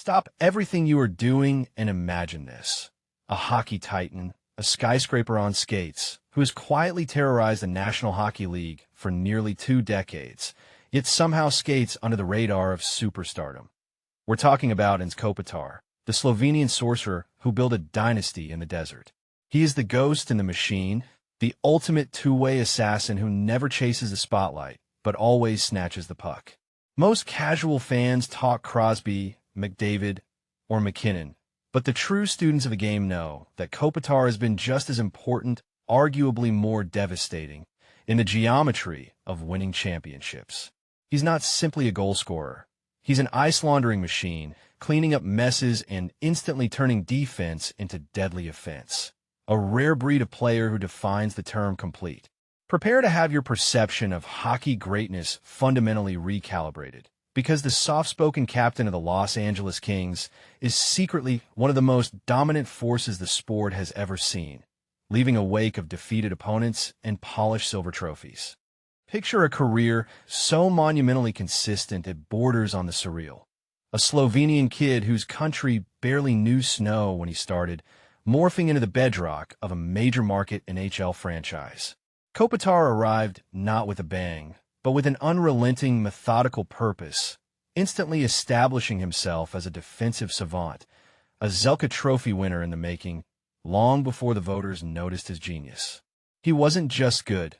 Stop everything you are doing and imagine this. A hockey titan, a skyscraper on skates, who has quietly terrorized the National Hockey League for nearly 2 decades, yet somehow skates under the radar of superstardom. We're talking about Anze Kopitar, the Slovenian sorcerer who built a dynasty in the desert. He is the ghost in the machine, the ultimate two-way assassin who never chases the spotlight, but always snatches the puck. Most casual fans talk Crosby, McDavid, or McKinnon, but the true students of the game know that Kopitar has been just as important, arguably more devastating, in the geometry of winning championships. He's not simply a goal scorer. He's an ice-laundering machine, cleaning up messes and instantly turning defense into deadly offense. A rare breed of player who defines the term complete. Prepare to have your perception of hockey greatness fundamentally recalibrated, because the soft-spoken captain of the Los Angeles Kings is secretly one of the most dominant forces the sport has ever seen, leaving a wake of defeated opponents and polished silver trophies. Picture a career so monumentally consistent it borders on the surreal. A Slovenian kid whose country barely knew snow when he started, morphing into the bedrock of a major market NHL franchise. Kopitar arrived not with a bang, but with an unrelenting, methodical purpose, instantly establishing himself as a defensive savant, a Zelka Trophy winner in the making, long before the voters noticed his genius. He wasn't just good.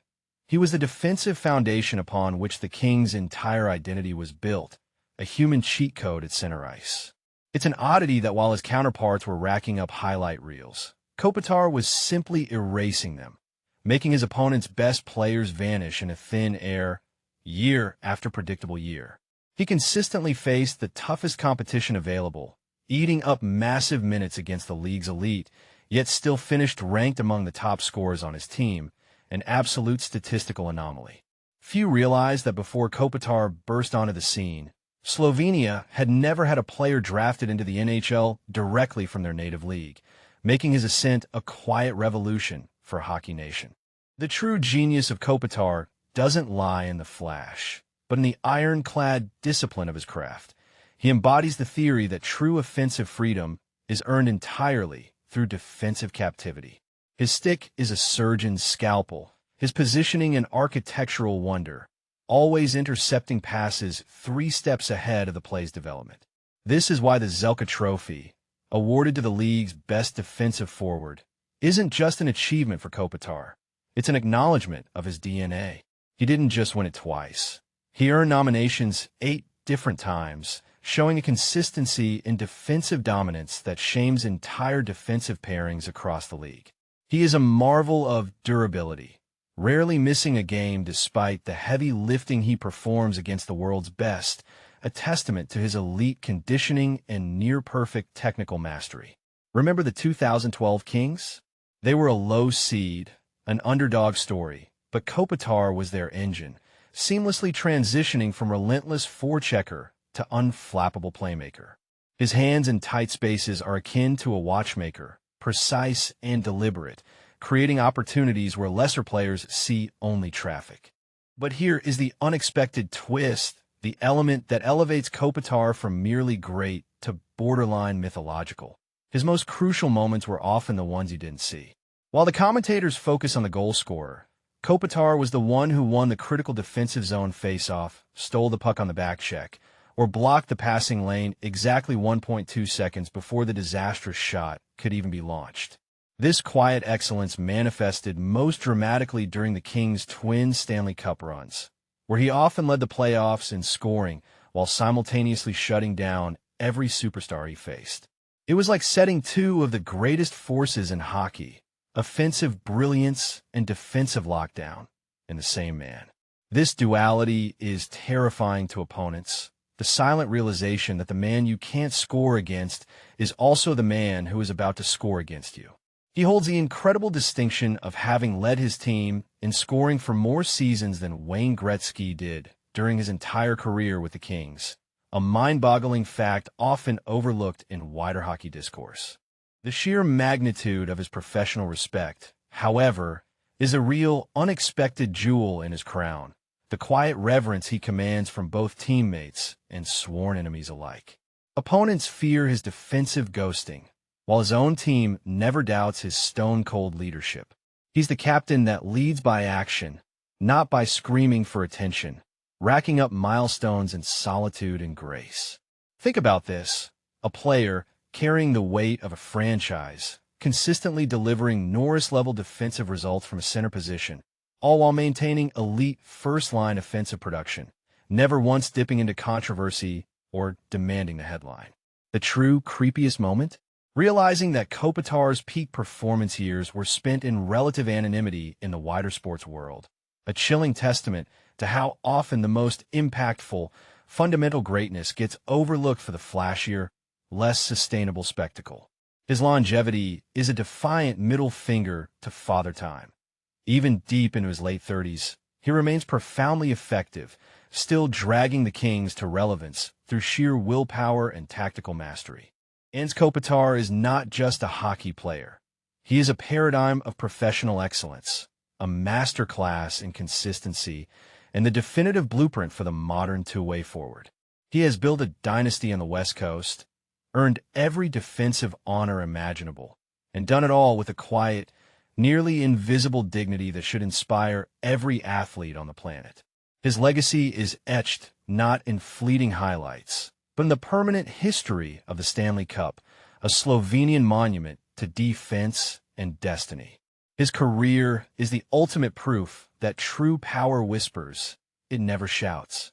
He was the defensive foundation upon which the Kings' entire identity was built, a human cheat code at center ice. It's an oddity that while his counterparts were racking up highlight reels, Kopitar was simply erasing them, making his opponent's best players vanish in a thin air, year after predictable year. He consistently faced the toughest competition available, eating up massive minutes against the league's elite, yet still finished ranked among the top scorers on his team, an absolute statistical anomaly. Few realized that before Kopitar burst onto the scene, Slovenia had never had a player drafted into the NHL directly from their native league, making his ascent a quiet revolution for Hockey Nation. The true genius of Kopitar doesn't lie in the flash, but in the ironclad discipline of his craft. He embodies the theory that true offensive freedom is earned entirely through defensive captivity. His stick is a surgeon's scalpel, his positioning an architectural wonder, always intercepting passes 3 steps ahead of the play's development. This is why the Zelka Trophy, awarded to the league's best defensive forward, isn't just an achievement for Kopitar. It's an acknowledgement of his DNA. He didn't just win it twice. He earned nominations 8 different times, showing a consistency in defensive dominance that shames entire defensive pairings across the league. He is a marvel of durability, rarely missing a game despite the heavy lifting he performs against the world's best, a testament to his elite conditioning and near-perfect technical mastery. Remember the 2012 Kings? They were a low seed, an underdog story, but Kopitar was their engine, seamlessly transitioning from relentless forechecker to unflappable playmaker. His hands in tight spaces are akin to a watchmaker, precise and deliberate, creating opportunities where lesser players see only traffic. But here is the unexpected twist, the element that elevates Kopitar from merely great to borderline mythological. His most crucial moments were often the ones you didn't see. While the commentators focus on the goal scorer, Kopitar was the one who won the critical defensive zone faceoff, stole the puck on the back check, or blocked the passing lane exactly 1.2 seconds before the disastrous shot could even be launched. This quiet excellence manifested most dramatically during the Kings' twin Stanley Cup runs, where he often led the playoffs in scoring while simultaneously shutting down every superstar he faced. It was like setting 2 of the greatest forces in hockey, offensive brilliance and defensive lockdown, in the same man. This duality is terrifying to opponents, the silent realization that the man you can't score against is also the man who is about to score against you. He holds the incredible distinction of having led his team in scoring for more seasons than Wayne Gretzky did during his entire career with the Kings, a mind-boggling fact often overlooked in wider hockey discourse. The sheer magnitude of his professional respect, however, is a real, unexpected jewel in his crown, the quiet reverence he commands from both teammates and sworn enemies alike. Opponents fear his defensive ghosting, while his own team never doubts his stone-cold leadership. He's the captain that leads by action, not by screaming for attention, racking up milestones in solitude and grace. Think about this: a player carrying the weight of a franchise, consistently delivering Norris-level defensive results from a center position, all while maintaining elite first-line offensive production, never once dipping into controversy or demanding the headline. The true creepiest moment? Realizing that Kopitar's peak performance years were spent in relative anonymity in the wider sports world. A chilling testament to how often the most impactful, fundamental greatness gets overlooked for the flashier, less sustainable spectacle. His longevity is a defiant middle finger to Father Time. Even deep into his late 30s, he remains profoundly effective, still dragging the Kings to relevance through sheer willpower and tactical mastery. Anze Kopitar is not just a hockey player. He is a paradigm of professional excellence, a masterclass in consistency, and the definitive blueprint for the modern two-way forward. He has built a dynasty on the West Coast, earned every defensive honor imaginable, and done it all with a quiet, nearly invisible dignity that should inspire every athlete on the planet. His legacy is etched not in fleeting highlights, but in the permanent history of the Stanley Cup, a Slovenian monument to defense and destiny. His career is the ultimate proof that true power whispers, it never shouts.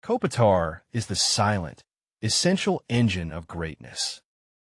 Kopitar is the silent, essential engine of greatness.